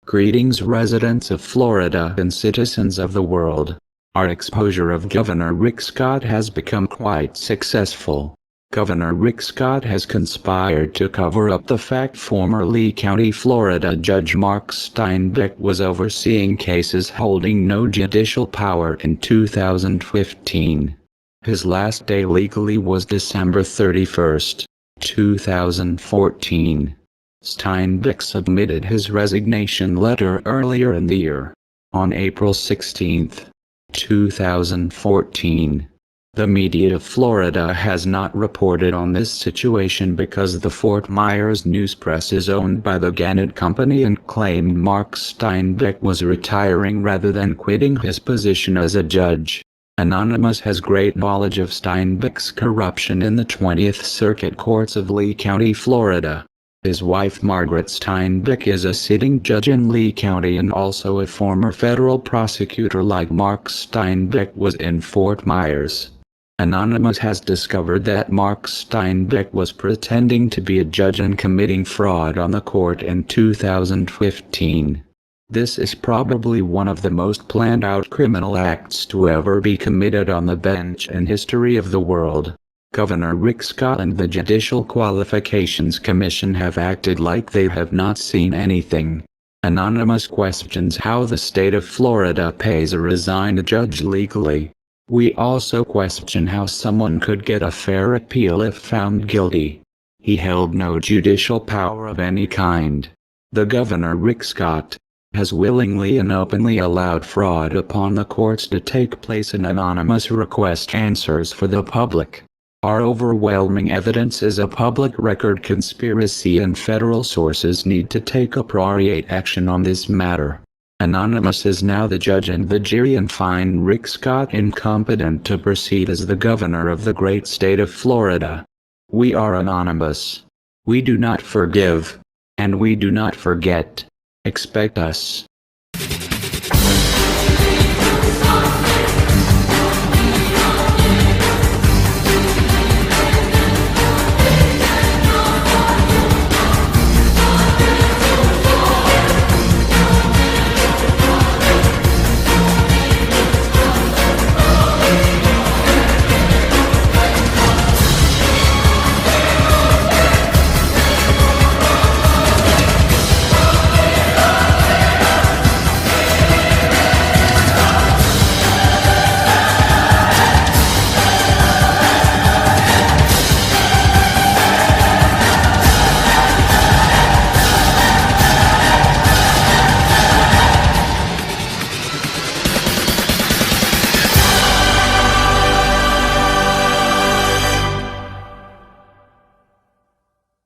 Greetings, residents of Florida and citizens of the world. Our exposure of Governor Rick Scott has become quite successful. Governor Rick Scott has conspired to cover up the fact former Lee County, Florida Judge Mark Steinbeck was overseeing cases holding no judicial power in 2015. His last day legally was December 31, 2014. Steinbeck submitted his resignation letter earlier in the year, on April 16, 2014. The media of Florida has not reported on this situation because the Fort Myers News Press is owned by the Gannett Company and claimed Mark Steinbeck was retiring rather than quitting his position as a judge. Anonymous has great knowledge of Steinbeck's corruption in the 20th Circuit Courts of Lee County, Florida. His wife Margaret Steinbeck is a sitting judge in Lee County and also a former federal prosecutor like Mark Steinbeck was in Fort Myers. Anonymous has discovered that Mark Steinbeck was pretending to be a judge and committing fraud on the court in 2015. This is probably one of the most planned out criminal acts to ever be committed on the bench in history of the world. Governor Rick Scott and the Judicial Qualifications Commission have acted like they have not seen anything. Anonymous questions how the state of Florida pays a resigned judge legally. We also question how someone could get a fair appeal if found guilty. He held no judicial power of any kind. The Governor Rick Scott has willingly and openly allowed fraud upon the courts to take place, and Anonymous request answers for the public. Our overwhelming evidence is a public record conspiracy, and federal sources need to take appropriate action on this matter. Anonymous is now the judge and the jury and find Rick Scott incompetent to proceed as the governor of the great state of Florida. We are Anonymous. We do not forgive. And we do not forget. Expect us.